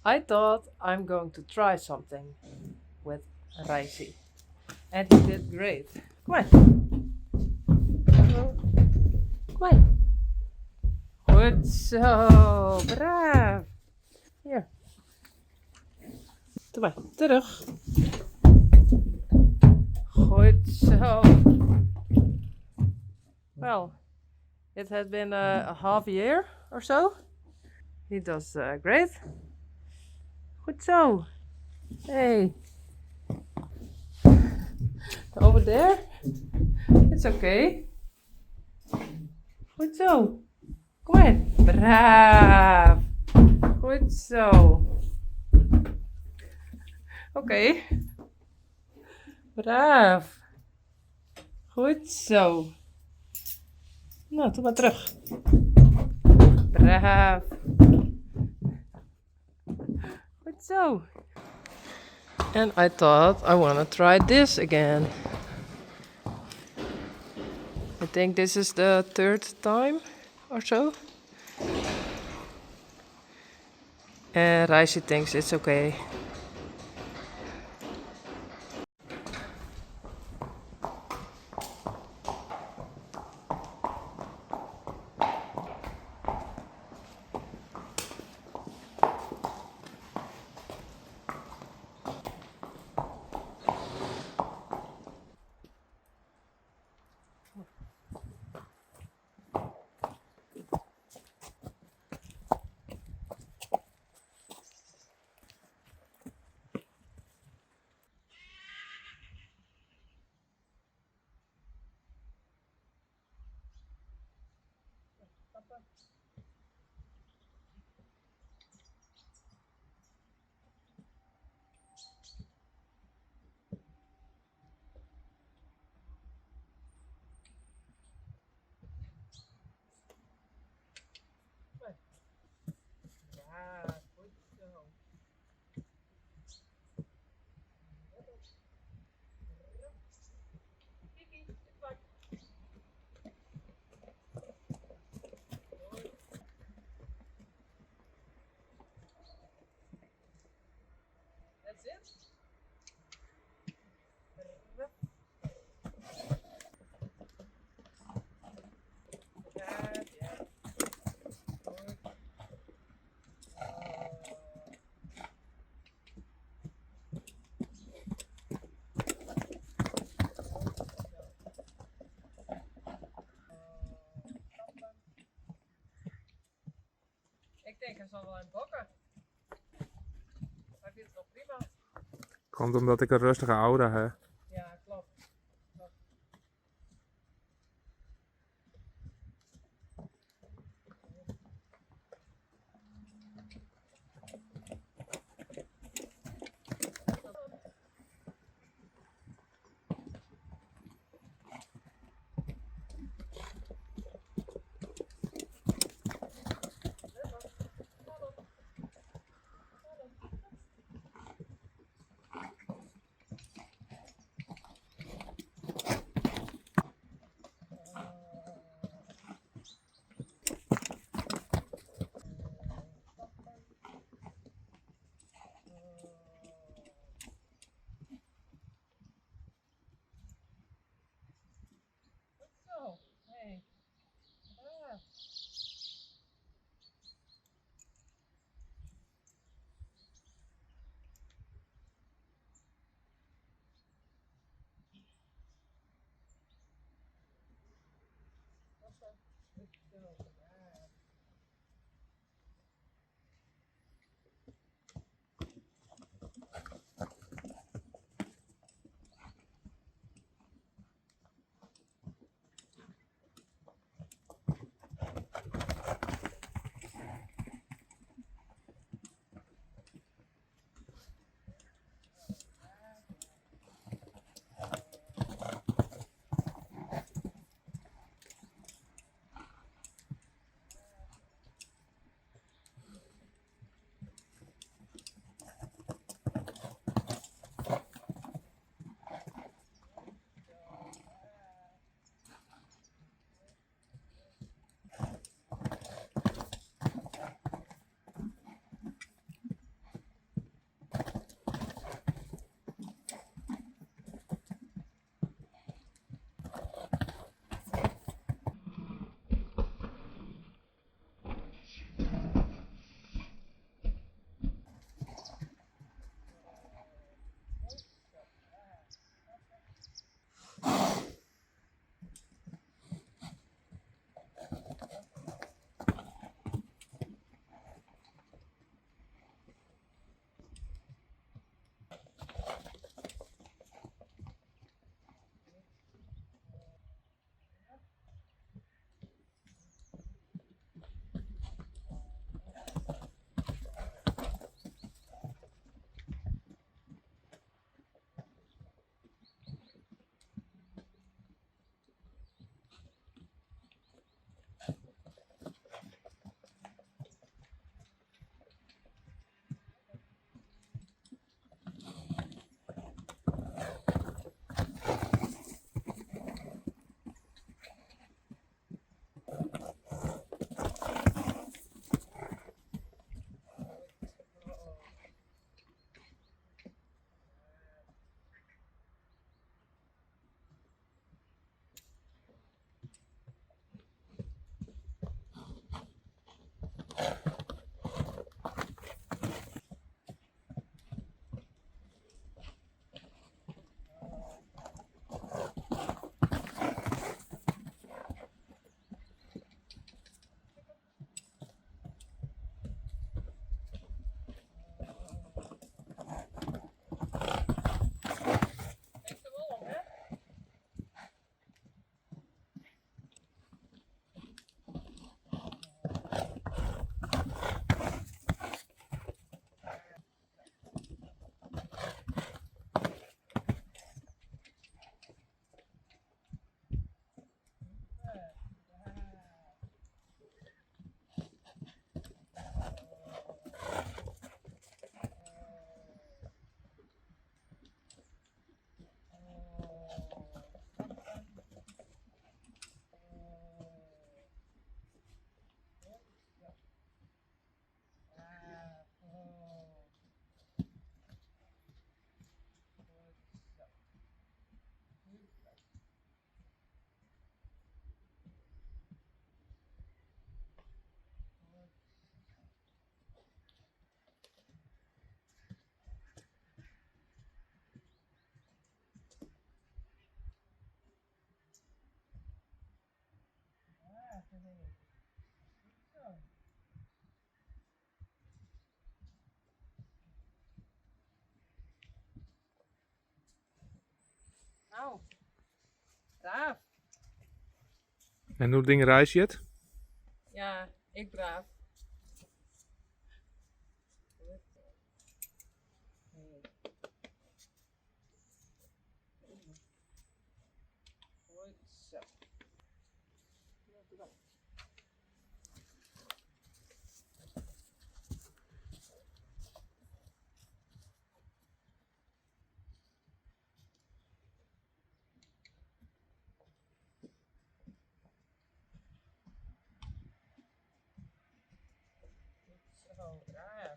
I thought I'm going to try something with Raisi. And he did great. Come on. Come on. Goed zo. Braaf. Hier. Doe maar. Terug. Goed zo. Well, it has been a half year or so. He does great. Goed zo. Hey. Over there. It's okay. Goed zo. Kom maar. Braaf. Goed zo. Oké. Braaf. Goed zo. Nou, doe maar terug. Braaf. Goed zo. And I thought I want to try this again. I think this is the third time or so. And Raisi thinks it's okay. That's it? Ik denk hij zal wel aan het bokken. Hij vindt het nog prima. Komt omdat ik een rustige aura heb. Ja, klopt. En hoe dingen reis je het? Ja, ik braaf. Goed zo. Zo, braaf.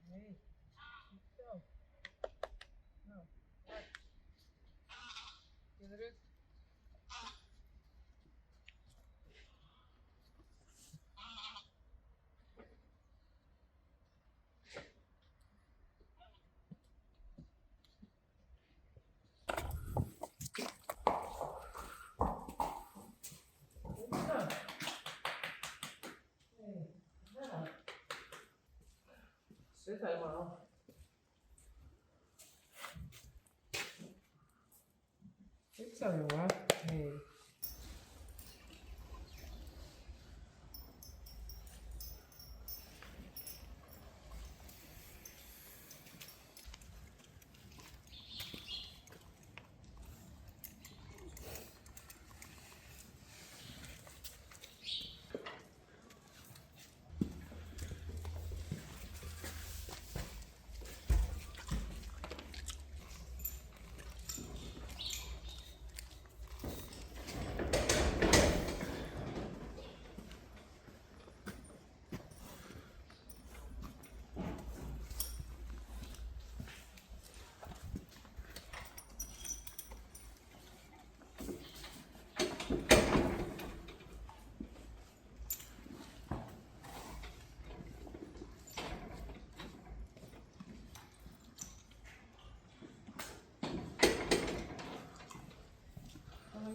Nee, zo. Nou, je eruit. Zit helemaal. Goed zo, jongen. Hey.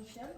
Michel?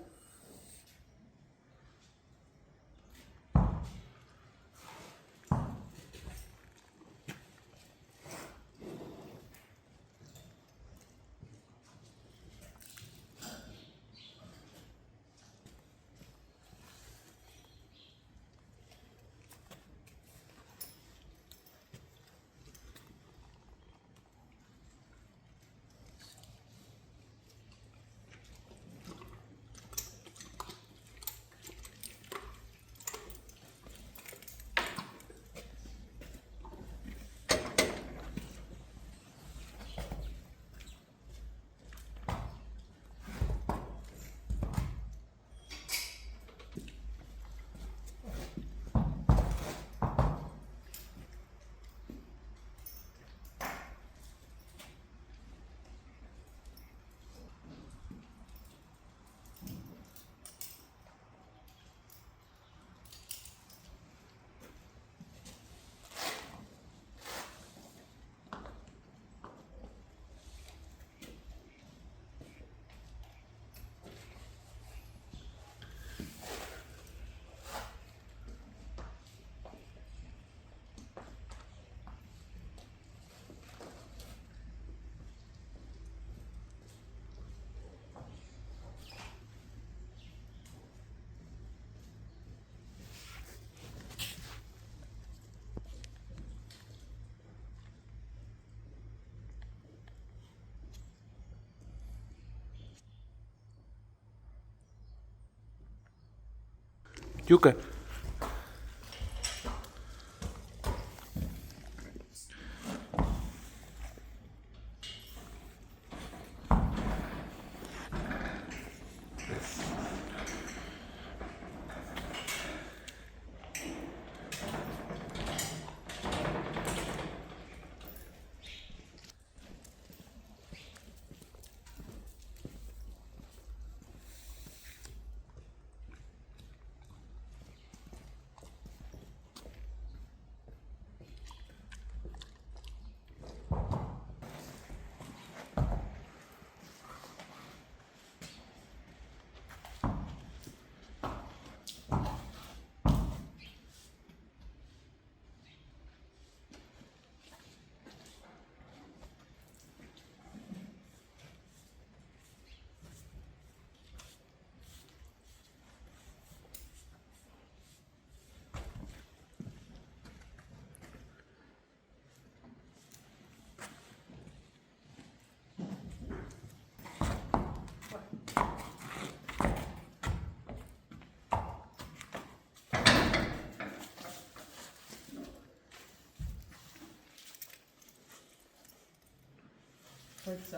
Joeke. Goed zo.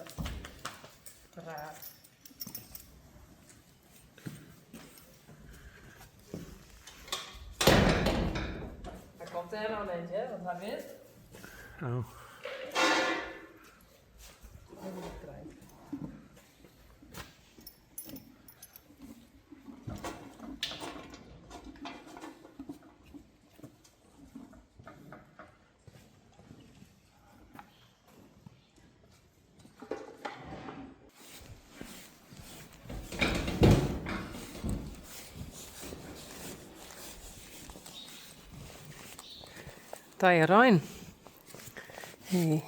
Braaf. Hij komt er nog eentje, hè? Want hij wint. Oh. Taya Ryan. Hey.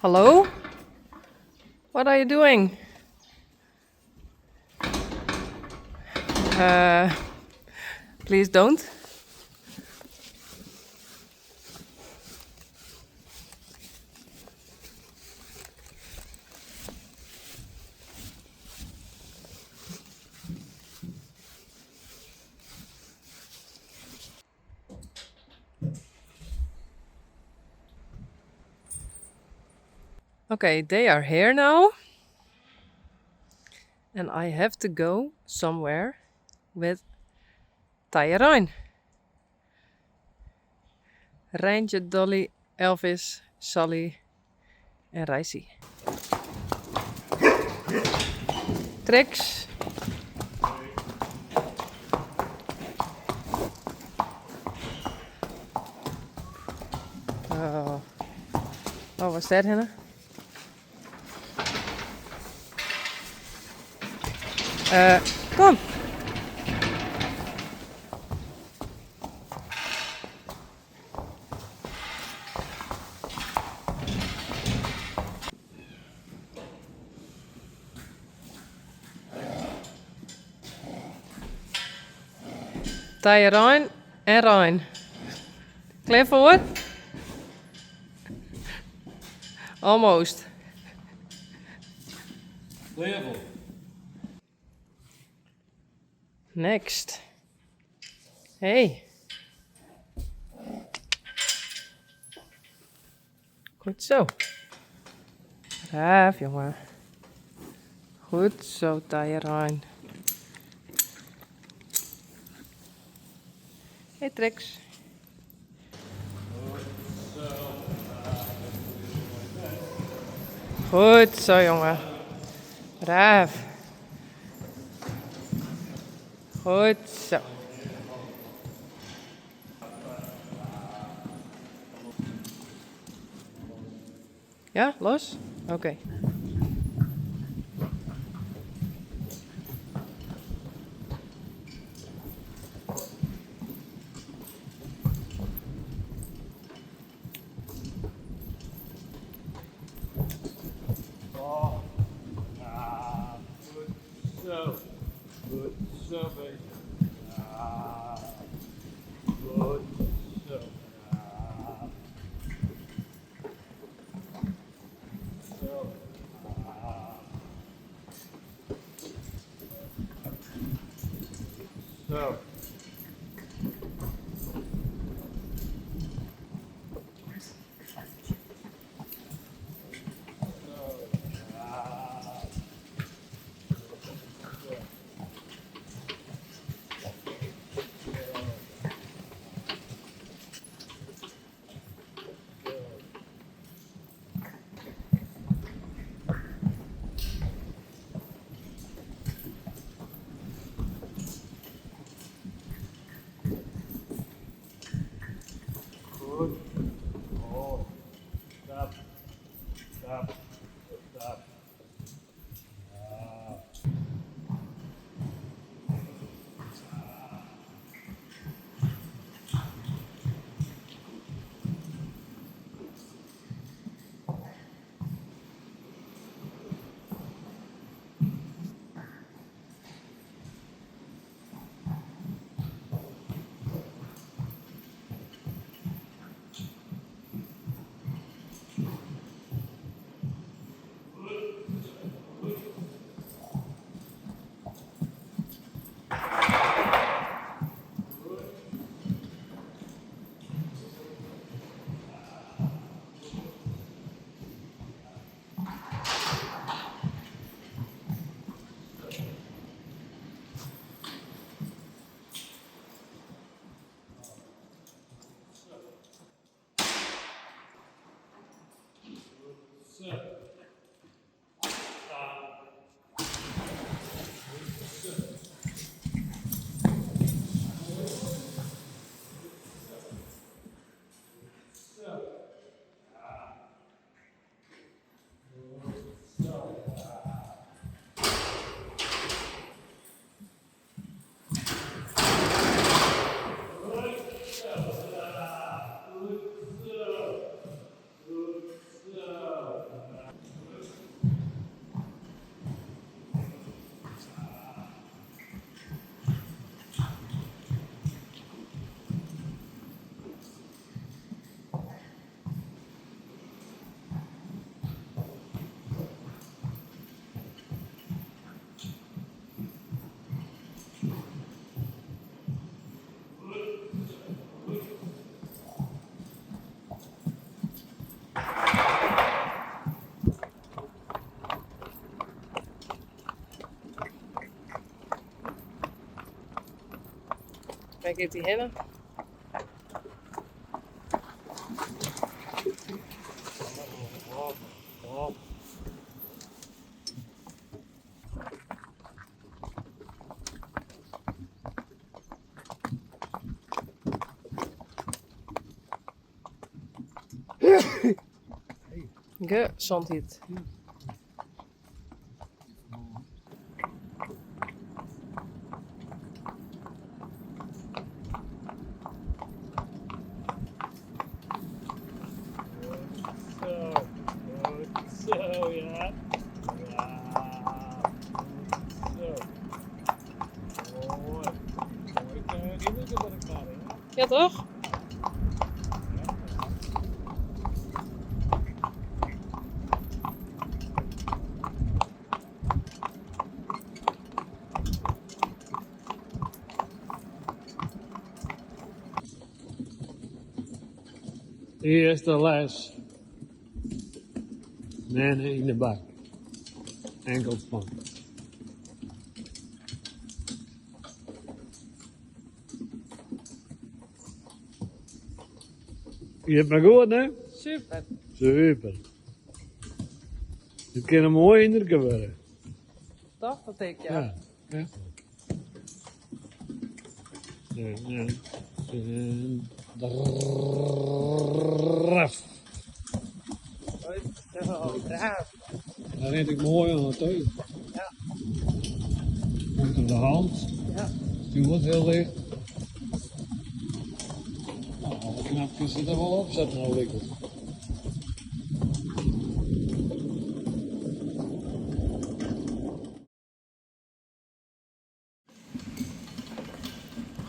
Hello? What are you doing? Please don't. Okay, they are here now. And I have to go somewhere with Taya Ryan. Rijntje, Dolly, Elvis, Sally en Rijsie. Trix. Oh, what's that, Hannah? Kom. Taya Ryan en Ryan. Klaar voor? Almost. Level. Next. Hey. Goed zo. Braaf, jongen. Goed zo, Taya Ryan. Hey, Trix. Goed zo, jongen. Braaf. Goed zo. Ja, los? Oké. zo, beetje. Ja. Goed zo. Ja. Zo. Ja. Zo. Goed. Oh. Stap. Stap. Stap. Ja. Waar gaat hij heen? Gezondheid. Zo. Goed zo, ja. Ja. Goed zo. Mooi. Mooi. Ik moet er wat ik hè? Ja, toch? Eerste les. Mannen in de bak. Enkelspan. Je hebt me goed, hè? Super. Super. Het kan een mooi indruk worden. Toch? Dat denk ik, ja. Ja. Ja. En draf. Zo, braaf. Daar rijd ik mooi aan het touw. Ja. Komt op de hand. Ja. Stuurt heel licht. Nou, alle knapjes zitten er wel op, zet nou wikkeld.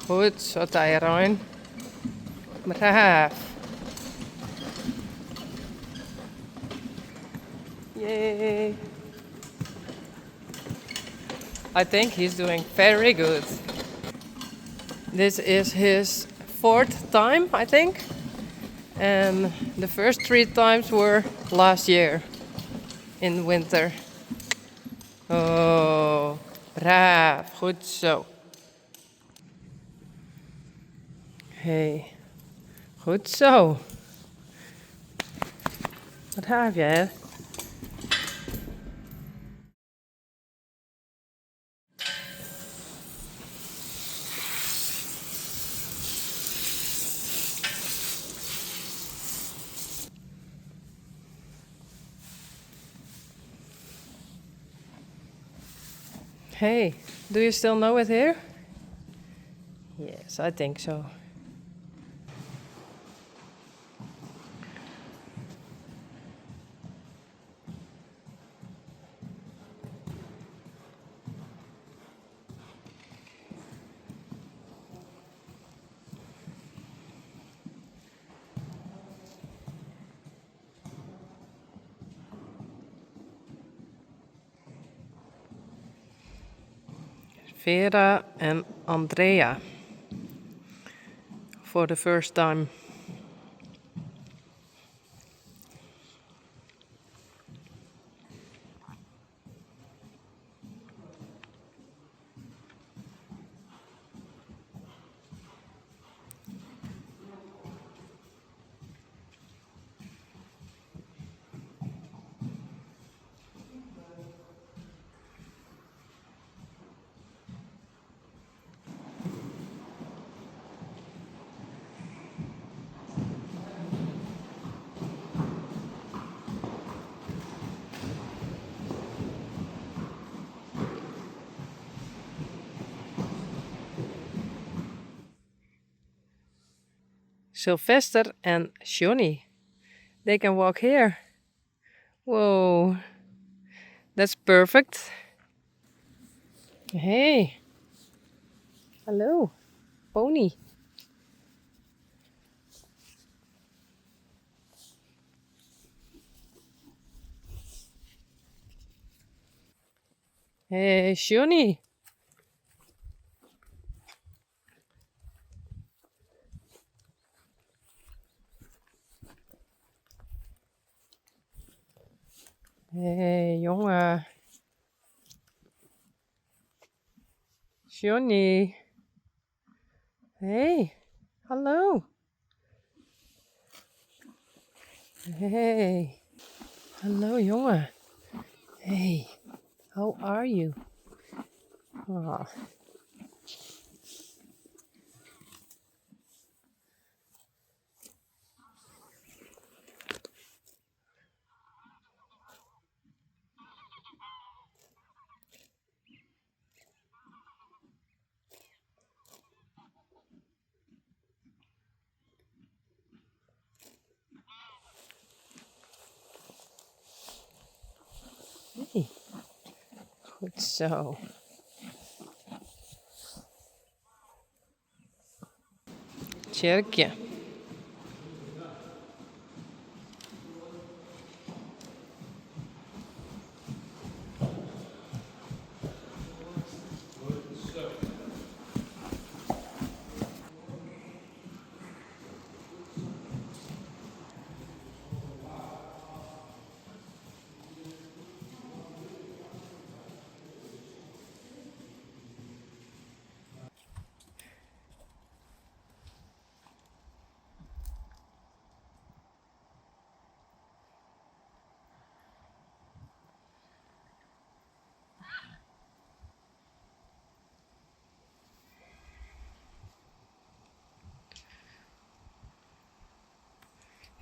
Goed zo, Tyrone. Braaf. Yay. I think he's doing very good. This is his 4th time, I think. And the first 3 times were last year in winter. Oh, braaf. Goed zo. Hey, goed zo. Wat heb je? Hey, do you still know it here? Yes, I think so. Vera and Andrea for the first time. Sylvester and Johnny. They can walk here. Whoa, that's perfect. Hey, hello, pony. Hey, Johnny. Hey, jongen. Johnny. Hey, hallo. Hey, hallo jongen. Hey, how are you? Oh. Hey, goed zo. Tjerkje.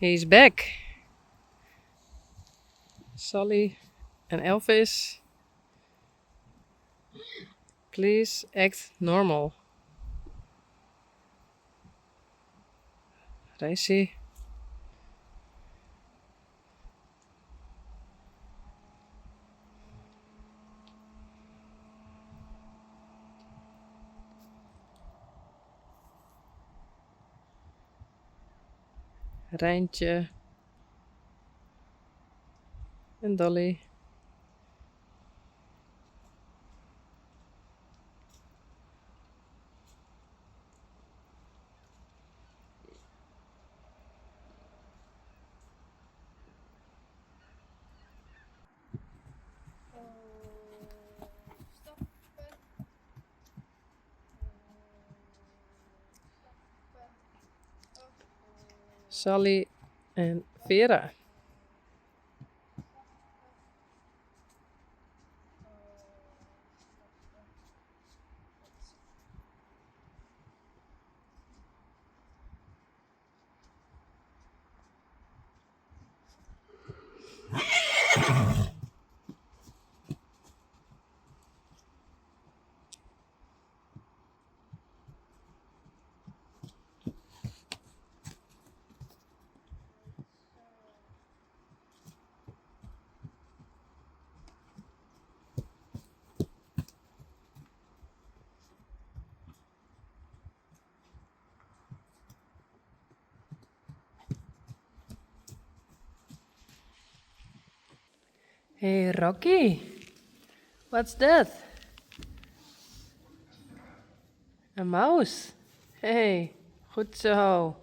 He's back. Sully and Elvis. Please act normal. Racy. Rijntje. En Dolly. Sally en Vera. Hey Rocky, what's that? Een mouse. Hey, goed zo.